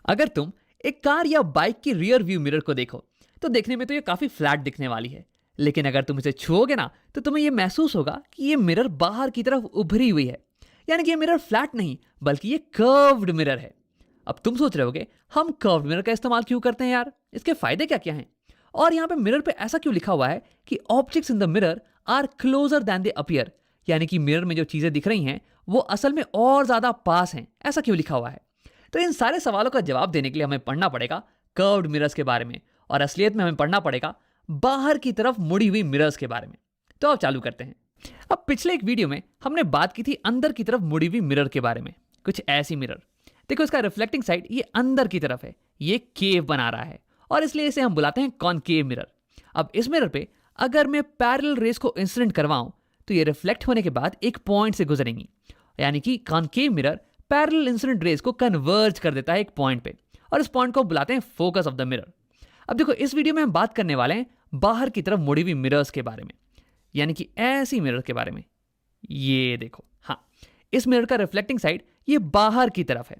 अगर तुम एक कार या बाइक की रियर व्यू मिरर को देखो तो देखने में तो ये काफी फ्लैट दिखने वाली है। लेकिन अगर तुम इसे छुओगे ना तो तुम्हें ये महसूस होगा कि ये मिरर बाहर की तरफ उभरी हुई है। यानी कि ये मिरर फ्लैट नहीं बल्कि ये कर्व्ड मिरर है। अब तुम सोच रहे होगे हम कर्व्ड मिरर का इस्तेमाल क्यों करते हैं यार, इसके फायदे क्या क्या हैं। और यहाँ पे मिरर पे ऐसा क्यों लिखा हुआ है कि objects in the mirror are closer than they appear, यानी कि मिरर में जो चीजें दिख रही हैं वो असल में और ज्यादा पास हैं, ऐसा क्यों लिखा हुआ है। तो इन सारे सवालों का जवाब देने के लिए हमें पढ़ना पड़ेगा कर्व्ड मिरर्स के बारे में, और असलियत में हमें पढ़ना पड़ेगा बाहर की तरफ मुड़ी हुई मिरर्स के बारे में। तो अब चालू करते हैं। अब पिछले एक वीडियो में हमने बात की थी अंदर की तरफ मुड़ी हुई मिरर के बारे में। कुछ ऐसी मिरर देखो, इसका रिफ्लेक्टिंग साइड ये अंदर की तरफ है, ये केव बना रहा है और इसलिए इसे हम बुलाते हैं कॉनकेव मिरर। अब इस मिरर पे अगर मैं पैरेलल रेस को इंसिडेंट करवाऊं तो ये रिफ्लेक्ट होने के बाद एक पॉइंट से गुजरेंगी, यानी कि concave mirror parallel incident rays को कन्वर्ज कर देता है एक पॉइंट पे, और इस पॉइंट को बुलाते हैं फोकस ऑफ द मिरर। अब देखो, इस वीडियो में हम बात करने वाले हैं बाहर की तरफ मुड़ी हुई मिरर्स के बारे में, यानी कि ऐसी मिरर के बारे में। ये देखो, हाँ, इस मिरर का रिफ्लेक्टिंग साइड ये बाहर की तरफ है,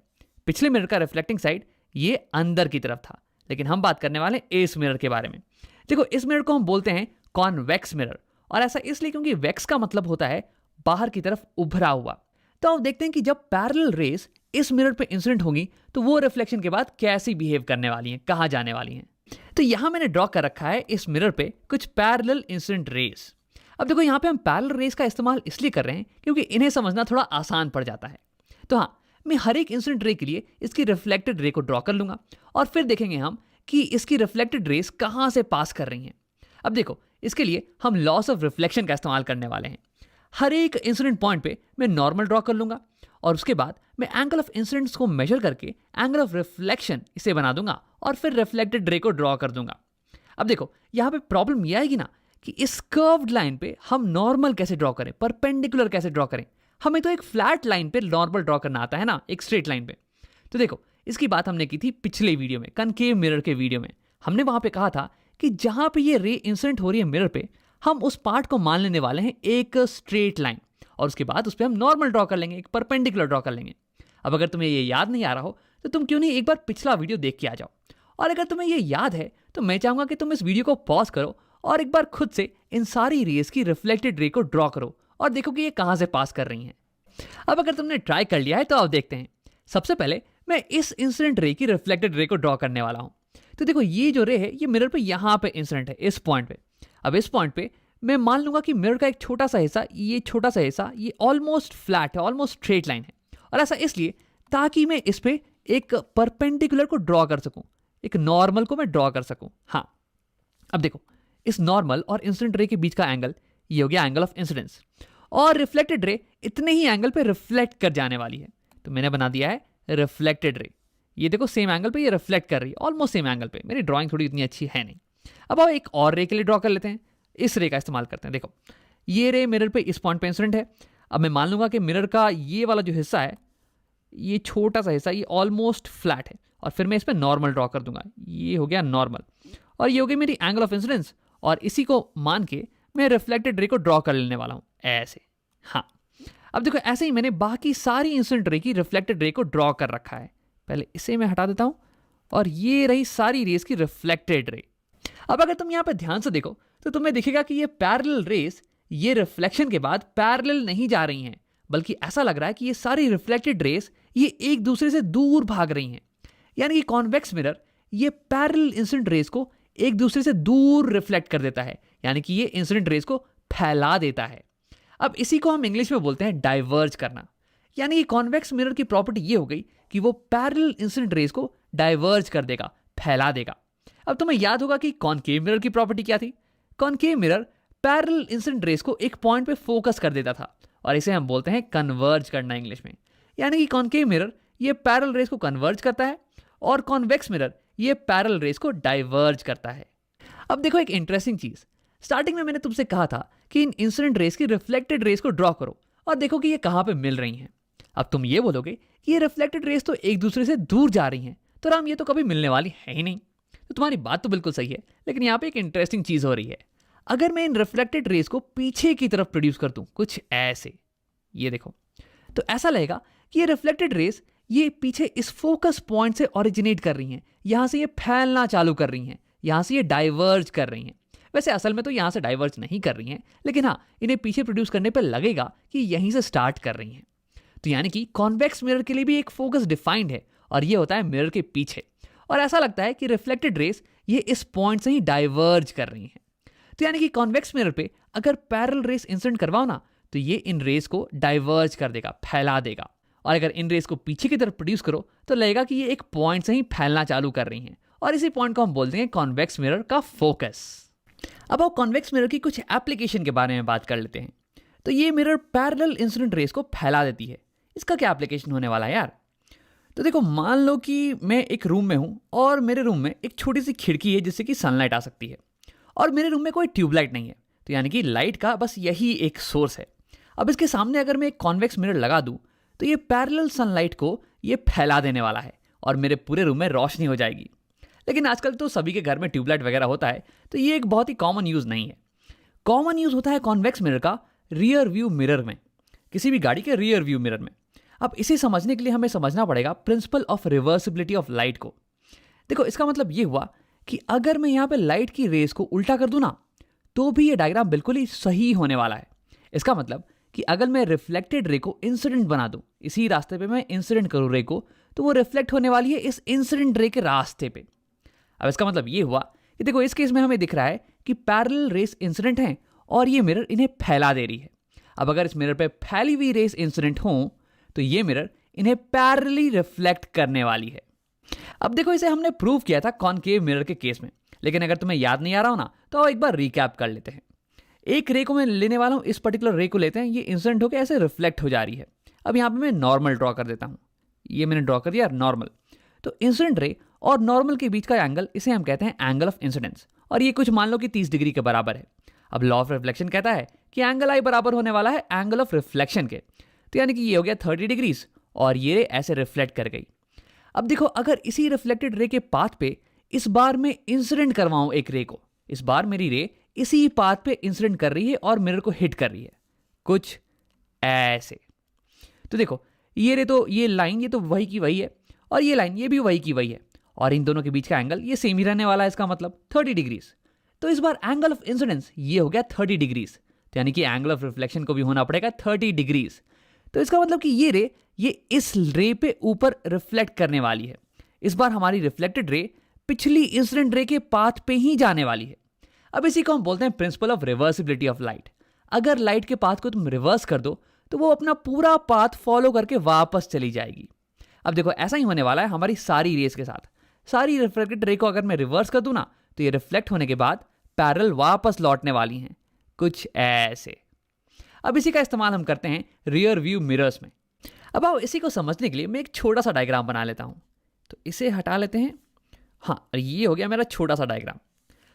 पिछले मिरर का रिफ्लेक्टिंग साइड ये अंदर की तरफ था। लेकिन हम बात करने वाले हैं इस मिरर के बारे में। देखो, इस मिरर को हम बोलते हैं कॉन्वेक्स मिरर, और ऐसा इसलिए क्योंकि वेक्स का मतलब होता है बाहर की तरफ उभरा हुआ। तो अब देखते हैं कि जब पैरेलल रेस इस मिरर पे इंसिडेंट होंगी तो वो रिफ्लेक्शन के बाद कैसी बिहेव करने वाली हैं, कहाँ जाने वाली हैं। तो यहां मैंने ड्रॉ कर रखा है इस मिरर पे कुछ पैरेलल इंसिडेंट रेस। अब देखो, यहां पे हम पैरेलल रेस का इस्तेमाल इसलिए कर रहे हैं क्योंकि इन्हें समझना थोड़ा आसान पड़ जाता है। तो हाँ, मैं हर एक इंसिडेंट रे के लिए इसकी रिफ्लेक्टेड रे को ड्रॉ कर लूंगा और फिर देखेंगे हम कि इसकी रिफ्लेक्टेड रेस कहां से पास कर रही हैं। अब देखो, इसके लिए हम लॉस ऑफ रिफ्लेक्शन का इस्तेमाल करने वाले हैं। हर एक इंसिडेंट पॉइंट पे मैं नॉर्मल ड्रॉ कर लूंगा और उसके बाद मैं एंगल ऑफ इंसिडेंट्स को मेजर करके एंगल ऑफ रिफ्लेक्शन इसे बना दूंगा और फिर रिफ्लेक्टेड रे को ड्रॉ कर दूंगा। अब देखो, यहां पे प्रॉब्लम यह आएगी ना कि इस कर्व्ड लाइन पे हम नॉर्मल कैसे ड्रॉ करें, परपेंडिकुलर कैसे ड्रॉ करें। हमें तो एक फ्लैट लाइन पे नॉर्मल ड्रॉ करना आता है ना, एक स्ट्रेट लाइन पे। तो देखो, इसकी बात हमने की थी पिछले वीडियो में, कनकेव मिरर के वीडियो में। हमने वहां पे कहा था कि जहां पे ये रे इंसिडेंट हो रही है मिरर पे, हम उस पार्ट को मान लेने वाले हैं एक स्ट्रेट लाइन, और उसके बाद उस पर हम नॉर्मल ड्रॉ कर लेंगे, एक परपेंडिकुलर ड्रॉ कर लेंगे। अब अगर तुम्हें ये याद नहीं आ रहा हो तो तुम क्यों नहीं एक बार पिछला वीडियो देख के आ जाओ, और अगर तुम्हें ये याद है तो मैं चाहूंगा कि तुम इस वीडियो को पॉज करो और एक बार खुद से इन सारी रेस की रिफ्लेक्टेड रे को ड्रॉ करो और देखो कि ये कहां से पास कर रही हैं। अब अगर तुमने ट्राई कर लिया है तो अब देखते हैं। सबसे पहले मैं इस इंसिडेंट रे की रिफ्लेक्टेड रे को ड्रॉ करने वाला हूं। तो देखो, ये जो रे है ये मिरर पे यहां पे इंसिडेंट है, इस पॉइंट पे। अब इस पॉइंट पे मैं मान लूंगा कि मिरर का एक छोटा सा हिस्सा, ये छोटा सा हिस्सा ये ऑलमोस्ट फ्लैट है, ऑलमोस्ट स्ट्रेट लाइन है, और ऐसा इसलिए ताकि मैं इस पे एक परपेंडिकुलर को ड्रॉ कर सकूं, एक नॉर्मल को मैं ड्रॉ कर सकूं। हाँ, अब देखो, इस नॉर्मल और इंसिडेंट रे के बीच का एंगल ये हो गया एंगल ऑफ इंसिडेंस, और रिफ्लेक्टेड रे इतने ही एंगल पे रिफ्लेक्ट कर जाने वाली है, तो मैंने बना दिया है रिफ्लेक्टेड रे। ये देखो, सेम एंगल पे ये रिफ्लेक्ट कर रही है, ऑलमोस्ट सेम एंगल पे। मेरी ड्राइंग थोड़ी इतनी अच्छी है नहीं। अब आओ एक और रे के लिए ड्रॉ कर लेते हैं, इस रे का इस्तेमाल करते हैं। देखो, ये रे मिरर पे इस पॉइंट पे इंसिडेंट है। अब मैं मान लूंगा कि मिरर का ये वाला जो हिस्सा है, ये छोटा सा हिस्सा ये ऑलमोस्ट फ्लैट है, और फिर मैं इस पर नॉर्मल ड्रॉ कर दूंगा। ये हो गया नॉर्मल, और ये हो गई मेरी एंगल ऑफ इंसिडेंस, और इसी को मान के मैं रिफ्लेक्टेड रे को ड्रॉ कर लेने वाला हूं, ऐसे। हाँ, अब देखो, ऐसे ही मैंने बाकी सारी इंसिडेंट रे की रिफ्लेक्टेड रे को ड्रॉ कर रखा है। पहले इसे मैं हटा देता हूं, और ये रही सारी रेस की रिफ्लेक्टेड रे। अब अगर तुम यहां पर ध्यान से देखो तो तुम्हें दिखेगा कि ये पैरेलल रेस ये रिफ्लेक्शन के बाद पैरेलल नहीं जा रही हैं, बल्कि ऐसा लग रहा है कि ये सारी रिफ्लेक्टेड रेस ये एक दूसरे से दूर भाग रही हैं। यानी कि कॉन्वेक्स मिरर ये पैरेलल इंसिडेंट रेस को एक दूसरे से दूर रिफ्लेक्ट कर देता है, यानी कि ये इंसिडेंट रेस को फैला देता है। अब इसी को हम इंग्लिश में बोलते हैं डाइवर्ज करना। यानी कि कॉन्वेक्स मिरर की प्रॉपर्टी ये हो गई कि वो पैरेलल इंसिडेंट रेस को डाइवर्ज कर देगा, फैला देगा। अब तुम्हें याद होगा कि कॉनकेव मिरर की प्रॉपर्टी क्या थी। Concave mirror parallel incident rays को एक पॉइंट पे फोकस कर देता था, और इसे हम बोलते हैं कन्वर्ज करना इंग्लिश में। यानी कि कॉनकेव मिरर ये पैरेलल रेस को कन्वर्ज करता है, और कॉन्वेक्स मिरर ये पैरेलल रेस को डाइवर्ज करता है। अब देखो, एक इंटरेस्टिंग चीज, स्टार्टिंग में मैंने तुमसे कहा था कि इन इंसिडेंट रेस की रिफ्लेक्टेड रेस को ड्रॉ करो और देखो कि ये कहां पे मिल रही हैं। अब तुम ये बोलोगे कि ये रिफ्लेक्टेड रेस तो एक दूसरे से दूर जा रही हैं, तो राम ये तो कभी मिलने वाली है ही नहीं। तो तुम्हारी बात तो बिल्कुल सही है, लेकिन यहाँ पे एक इंटरेस्टिंग चीज हो रही है। अगर मैं इन रिफ्लेक्टेड रेस को पीछे की तरफ प्रोड्यूस कर दूं, कुछ ऐसे, ये देखो, तो ऐसा लगेगा कि ये रिफ्लेक्टेड रेस ये पीछे इस फोकस पॉइंट से ओरिजिनेट कर रही हैं, यहाँ से ये फैलना चालू कर रही हैं, यहाँ से ये डाइवर्ज कर रही हैं। वैसे असल में तो यहाँ से डाइवर्ज नहीं कर रही हैं, लेकिन हाँ, इन्हें पीछे प्रोड्यूस करने पर लगेगा कि यहीं से स्टार्ट कर रही हैं। तो यानी कि कॉन्वेक्स मिरर के लिए भी एक फोकस डिफाइंड है और ये होता है मिरर के पीछे, और ऐसा लगता है कि रिफ्लेक्टेड रेस ये इस पॉइंट से ही डाइवर्ज कर रही हैं। तो यानी कि कॉन्वेक्स मिरर पे अगर पैरेलल रेस इंसिडेंट करवाओ ना, तो ये इन रेस को डाइवर्ज कर देगा, फैला देगा। और अगर इन रेस को पीछे की तरफ प्रोड्यूस करो तो लगेगा कि ये एक पॉइंट से ही फैलना चालू कर रही हैं, और इसी पॉइंट को हम बोलते हैं कॉन्वेक्स मिरर का फोकस। अब आप कॉन्वेक्स मिरर की कुछ एप्लीकेशन के बारे में बात कर लेते हैं। तो ये मिरर पैरेलल इंसिडेंट रेस को फैला देती है। इसका क्या एप्लीकेशन होने वाला है यार? तो देखो, मान लो कि मैं एक रूम में हूँ और मेरे रूम में एक छोटी सी खिड़की है जिससे कि सनलाइट आ सकती है, और मेरे रूम में कोई ट्यूबलाइट नहीं है। तो यानी कि लाइट का बस यही एक सोर्स है। अब इसके सामने अगर मैं एक कॉन्वेक्स मिरर लगा दूं तो ये पैरेलल सनलाइट को ये फैला देने वाला है और मेरे पूरे रूम में रोशनी हो जाएगी। लेकिन आजकल तो सभी के घर में ट्यूबलाइट वगैरह होता है, तो ये एक बहुत ही कॉमन यूज़ नहीं है। कॉमन यूज़ होता है कॉन्वेक्स मिरर का रियर व्यू मिरर में, किसी भी गाड़ी के रियर व्यू मिरर में। अब इसे समझने के लिए हमें समझना पड़ेगा principle of reversibility of light को। देखो, इसका मतलब ये हुआ कि अगर मैं यहाँ पे लाइट की रेस को उल्टा कर दूं ना, तो भी ये डायग्राम बिल्कुल ही सही होने वाला है। इसका मतलब कि अगर मैं रिफ्लेक्टेड रे को इंसिडेंट बना दूं, इसी रास्ते पे मैं इंसिडेंट करूं रे को, तो वो रिफ्लेक्ट होने वाली है इस इंसिडेंट रे के रास्ते पे। अब इसका मतलब ये हुआ कि देखो, इस केस में हमें दिख रहा है कि पैरेलल रेस इंसिडेंट हैं और ये मिरर इन्हें फैला दे रही है। अब अगर इस मिरर पे फैली हुई रेस इंसिडेंट हो तो ये मिरर इन्हें पैरेलली रिफ्लेक्ट करने वाली है। अब देखो, इसे हमने प्रूव किया था कॉनकेव मिरर के केस में, लेकिन अगर तुम्हें याद नहीं आ रहा हो ना, तो एक बार रिकैप कर लेते हैं। एक रे को मैं लेने वाला हूं, इस पर्टिकुलर रे को लेते हैं, ये इंसिडेंट होकर ऐसे रिफ्लेक्ट हो जा रही है। अब यहाँ पे मैं नॉर्मल ड्रॉ कर देता हूँ, ये मैंने ड्रॉ कर दिया नॉर्मल। तो इंसिडेंट रे और नॉर्मल के बीच का एंगल, इसे हम कहते हैं एंगल ऑफ इंसिडेंस, और ये कुछ मान लो कि 30 डिग्री के बराबर है। अब लॉ ऑफ रिफ्लेक्शन कहता है कि एंगल आई बराबर होने वाला है एंगल ऑफ रिफ्लेक्शन के। तो यानी कि ये हो गया 30 डिग्रीज और ये रे ऐसे रिफ्लेक्ट कर गई। अब देखो, अगर इसी रिफ्लेक्टेड रे के पाथ पे इस बार मैं इंसिडेंट करवाऊं एक रे को, इस बार मेरी रे इसी पाथ पे इंसिडेंट कर रही है और मिरर को हिट कर रही है कुछ ऐसे। तो देखो, ये रे तो ये लाइन ये तो वही की वही है, और ये लाइन ये भी वही की वही है, और इन दोनों के बीच का एंगल ये सेम ही रहने वाला है, इसका मतलब 30 डिग्रीज। तो इस बार एंगल ऑफ इंसिडेंस ये हो गया 30 डिग्रीज, तो यानी कि एंगल ऑफ रिफ्लेक्शन को भी होना पड़ेगा 30 डिग्रीज। तो इसका मतलब कि ये रे ये इस रे पे ऊपर रिफ्लेक्ट करने वाली है। इस बार हमारी रिफ्लेक्टेड रे पिछली इंसिडेंट रे के पाथ पे ही जाने वाली है। अब इसी को हम बोलते हैं principle of reversibility of light. अगर लाइट के पाथ को तुम रिवर्स कर दो तो वो अपना पूरा पाथ फॉलो करके वापस चली जाएगी। अब देखो, ऐसा ही होने वाला है हमारी सारी रेस के साथ। सारी रिफ्लेक्टेड रे को अगर मैं रिवर्स कर दूं ना, तो ये रिफ्लेक्ट होने के बाद पैरेलल वापस लौटने वाली हैं कुछ ऐसे। अब इसी का इस्तेमाल हम करते हैं रियर व्यू मिरर्स में। अब आओ, इसी को समझने के लिए मैं एक छोटा सा डायग्राम बना लेता हूं। तो इसे हटा लेते हैं। हाँ, ये हो गया मेरा छोटा सा डायग्राम।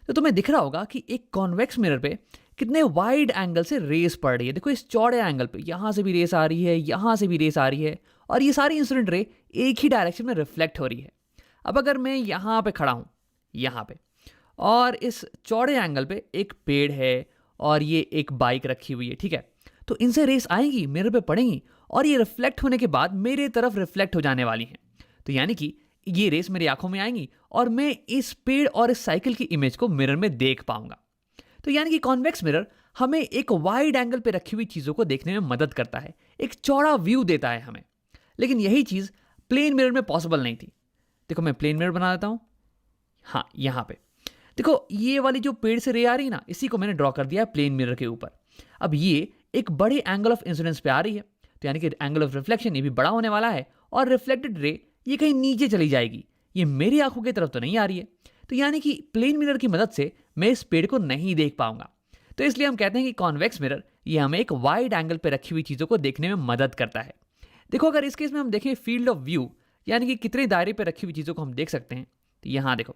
तो तुम्हें दिख रहा होगा कि एक कॉन्वेक्स मिरर पे कितने वाइड एंगल से रेस पड़ रही है। देखो, इस चौड़े एंगल पे यहां से भी रेस आ रही है, यहां से भी रेस आ रही है, और ये सारी इंसिडेंट रे एक ही डायरेक्शन में रिफ्लेक्ट हो रही है। अब अगर मैं यहां पे खड़ा हूं, यहां पे, और इस चौड़े एंगल पे एक पेड़ है और ये एक बाइक रखी हुई है, ठीक है, तो इनसे रेस आएंगी, मिरर पे पड़ेंगी, और ये रिफ्लेक्ट होने के बाद मेरे तरफ रिफ्लेक्ट हो जाने वाली हैं। तो यानी कि ये रेस मेरी आंखों में आएंगी और मैं इस पेड़ और इस साइकिल की इमेज को मिरर में देख पाऊंगा। तो यानी कि कॉन्वेक्स मिरर हमें एक वाइड एंगल पे रखी हुई चीजों को देखने में मदद करता है, एक चौड़ा व्यू देता है हमें। लेकिन यही चीज प्लेन मिरर में पॉसिबल नहीं थी। देखो, मैं प्लेन मिरर बना देता हूं। हाँ, यहां पे देखो, ये वाली जो पेड़ से रे आ रही है ना, इसी को मैंने ड्रॉ कर दिया है प्लेन मिरर के ऊपर। अब ये एक बड़े एंगल ऑफ इंसिडेंस पे आ रही है, तो यानी कि एंगल ऑफ रिफ्लेक्शन ये भी बड़ा होने वाला है, और रिफ्लेक्टेड रे ये कहीं नीचे चली जाएगी, ये मेरी आंखों की तरफ तो नहीं आ रही है। तो यानी कि प्लेन मिरर की मदद से मैं इस पेड़ को नहीं देख पाऊंगा। तो इसलिए हम कहते हैं कि कॉन्वेक्स मिरर ये हमें एक वाइड एंगल पे रखी हुई चीजों को देखने में मदद करता है। देखो, अगर इस केस में हम देखें फील्ड ऑफ व्यू, यानी कि कितने दायरे पे रखी हुई चीजों को हम देख सकते हैं, तो यहां देखो,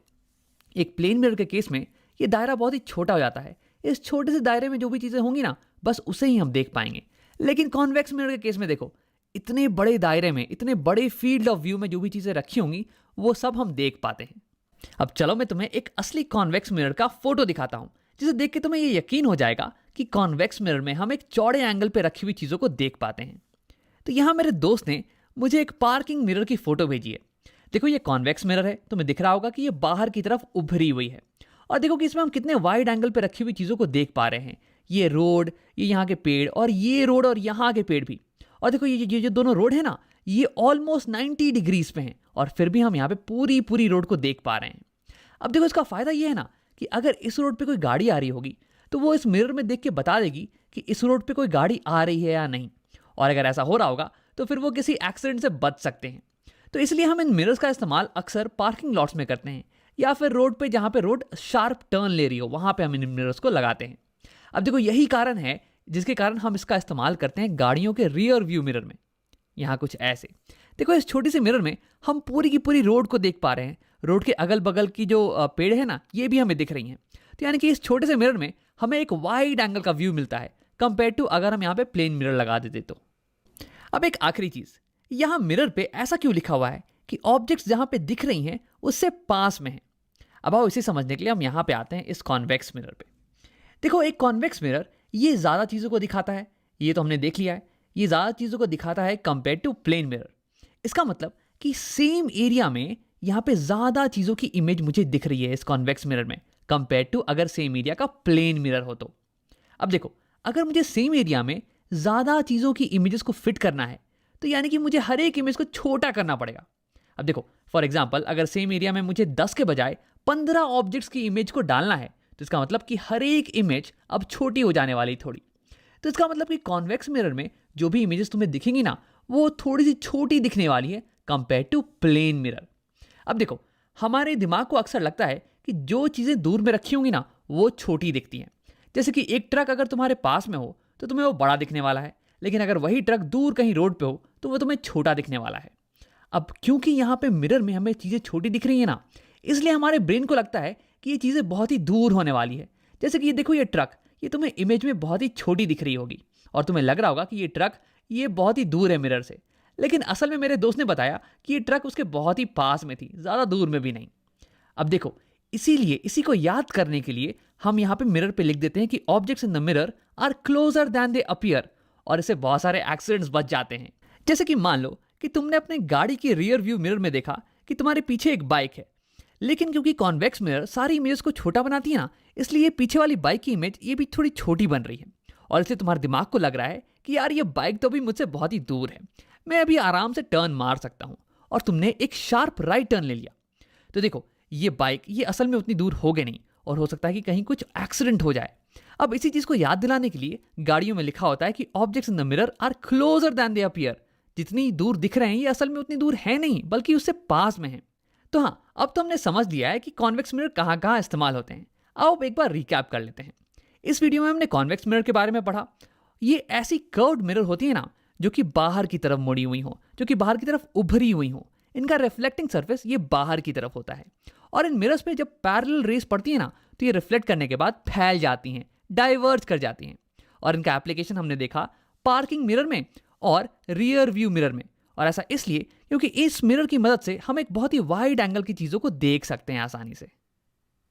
एक प्लेन मिरर के केस में ये दायरा बहुत ही छोटा हो जाता है। इस छोटे से दायरे में जो भी चीजें होंगी ना, बस उसे ही हम देख पाएंगे। लेकिन कॉन्वेक्स मिरर के केस में देखो, इतने बड़े दायरे में, इतने बड़े फील्ड ऑफ व्यू में जो भी चीजें रखी होंगी वो सब हम देख पाते हैं। अब चलो, मैं तुम्हें एक असली कॉन्वेक्स मिरर का फोटो दिखाता हूं, जिसे देख के तुम्हें ये यकीन हो जाएगा कि कॉन्वेक्स मिरर में हम एक चौड़े एंगल पे रखी हुई चीजों को देख पाते हैं। तो यहां मेरे दोस्त ने मुझे एक पार्किंग मिरर की फोटो भेजी है। देखो ये कॉन्वेक्स मिरर है, तुम्हें दिख रहा होगा कि ये बाहर की तरफ उभरी हुई है। और देखो कि इसमें हम कितने वाइड एंगल पे रखी हुई चीज़ों को देख पा रहे हैं। ये रोड, ये यहाँ के पेड़, और ये रोड और यहाँ के पेड़ भी। और देखो ये जो दोनों रोड है ना, ये ऑलमोस्ट 90 डिग्रीज पे हैं, और फिर भी हम यहाँ पे पूरी पूरी रोड को देख पा रहे हैं। अब देखो इसका फायदा ये है ना कि अगर इस रोड पे कोई गाड़ी आ रही होगी तो वो इस मिरर में देख के बता देगी कि इस रोड पे कोई गाड़ी आ रही है या नहीं। और अगर ऐसा हो रहा होगा तो फिर वो किसी एक्सीडेंट से बच सकते हैं। तो इसलिए हम इन मिरर्स का इस्तेमाल अक्सर पार्किंग लॉट्स में करते हैं, या फिर रोड पे जहाँ पे रोड शार्प टर्न ले रही हो वहाँ पे हम इन मिरर्स को लगाते हैं। अब देखो यही कारण है जिसके कारण हम इसका इस्तेमाल करते हैं गाड़ियों के रियर व्यू मिरर में। यहाँ कुछ ऐसे देखो, इस छोटी सी मिरर में हम पूरी की पूरी रोड को देख पा रहे हैं। रोड के अगल बगल की जो पेड़ है ना, ये भी हमें दिख रही हैं। तो यानी कि इस छोटे से मिरर में हमें एक वाइड एंगल का व्यू मिलता है कंपेयर टू अगर हम यहाँ पे प्लेन मिरर लगा देते तो। अब एक आखिरी चीज, यहाँ मिरर पे ऐसा क्यों लिखा हुआ है कि ऑब्जेक्ट्स जहाँ पे दिख रही हैं उससे पास में है। अब आओ इसे समझने के लिए हम यहाँ पे आते हैं इस कॉन्वेक्स मिरर पे। देखो एक कॉन्वेक्स मिरर ये ज़्यादा चीज़ों को दिखाता है, ये तो हमने देख लिया है। ये ज़्यादा चीज़ों को दिखाता है कंपेयर टू प्लेन मिरर। इसका मतलब कि सेम एरिया में यहाँ पे ज़्यादा चीज़ों की इमेज मुझे दिख रही है इस कॉन्वेक्स मिरर में कंपेयर टू अगर सेम एरिया का प्लेन मिरर हो तो। अब देखो अगर मुझे सेम एरिया में ज़्यादा चीज़ों की इमेजेस को फिट करना है तो यानी कि मुझे हर एक इमेज को छोटा करना पड़ेगा। अब देखो फॉर एग्जाम्पल अगर सेम एरिया में मुझे 10 के बजाय 15 ऑब्जेक्ट्स की इमेज को डालना है तो इसका मतलब कि हर एक इमेज अब छोटी हो जाने वाली थोड़ी। तो इसका मतलब कि कॉन्वेक्स मिरर में जो भी इमेजेस तुम्हें दिखेंगी ना, वो थोड़ी सी छोटी दिखने वाली है कंपेयर टू प्लेन मिरर। अब देखो हमारे दिमाग को अक्सर लगता है कि जो चीज़ें दूर में रखी होंगी ना वो छोटी दिखती हैं। जैसे कि एक ट्रक अगर तुम्हारे पास में हो तो तुम्हें वो बड़ा दिखने वाला है, लेकिन अगर वही ट्रक दूर कहीं रोड पे हो तो वो तुम्हें छोटा दिखने वाला है। अब क्योंकि यहाँ पे मिरर में हमें चीज़ें छोटी दिख रही है ना, इसलिए हमारे ब्रेन को लगता है कि ये चीज़ें बहुत ही दूर होने वाली है। जैसे कि ये देखो ये ट्रक, ये तुम्हें इमेज में बहुत ही छोटी दिख रही होगी और तुम्हें लग रहा होगा कि ये ट्रक ये बहुत ही दूर है मिरर से, लेकिन असल में मेरे दोस्त ने बताया कि ये ट्रक उसके बहुत ही पास में थी, ज़्यादा दूर में भी नहीं। अब देखो इसीलिए इसी को याद करने के लिए हम यहाँ पे मिरर पे लिख देते हैं कि objects in the mirror are closer than they appear, और इससे बहुत सारे एक्सीडेंट्स बच जाते हैं। जैसे कि मान लो कि तुमने अपने गाड़ी के रियर व्यू मिरर में देखा कि तुम्हारे पीछे एक बाइक है, लेकिन क्योंकि कॉन्वेक्स मिरर सारी इमेजेस को छोटा बनाती है ना, इसलिए पीछे वाली बाइक की इमेज ये भी थोड़ी छोटी बन रही है, और इसलिए तुम्हारे दिमाग को लग रहा है कि यार ये बाइक तो अभी मुझसे बहुत ही दूर है, मैं अभी आराम से टर्न मार सकता हूँ, और तुमने एक शार्प राइट टर्न ले लिया। तो देखो ये बाइक ये असल में उतनी दूर होगे नहीं, और हो सकता है कि कहीं कुछ एक्सीडेंट हो जाए। अब इसी चीज़ को याद दिलाने के लिए गाड़ियों में लिखा होता है कि objects in the mirror are closer than they appear. जितनी दूर दिख रहे हैं ये असल में उतनी दूर है नहीं, बल्कि उससे पास में है। तो हाँ, अब तो हमने समझ लिया है कि कॉन्वेक्स मिरर कहाँ कहाँ इस्तेमाल होते हैं। आओ अब एक बार रिकैप कर लेते हैं। इस वीडियो में हमने कॉन्वेक्स मिरर के बारे में पढ़ा। ये ऐसी कर्व्ड मिरर होती है ना जो कि बाहर की तरफ मुड़ी हुई हो, जो कि बाहर की तरफ उभरी हुई हो। इनका रिफ्लेक्टिंग सरफेस ये बाहर की तरफ होता है, और इन मिरर्स पे जब पैरेलल रेस पड़ती है ना तो ये रिफ्लेक्ट करने के बाद फैल जाती हैं, डाइवर्ज कर जाती हैं। और इनका एप्लीकेशन हमने देखा पार्किंग मिरर में और रियर व्यू मिरर में। और ऐसा इसलिए क्योंकि इस मिरर की मदद से हम एक बहुत ही वाइड एंगल की चीज़ों को देख सकते हैं आसानी से।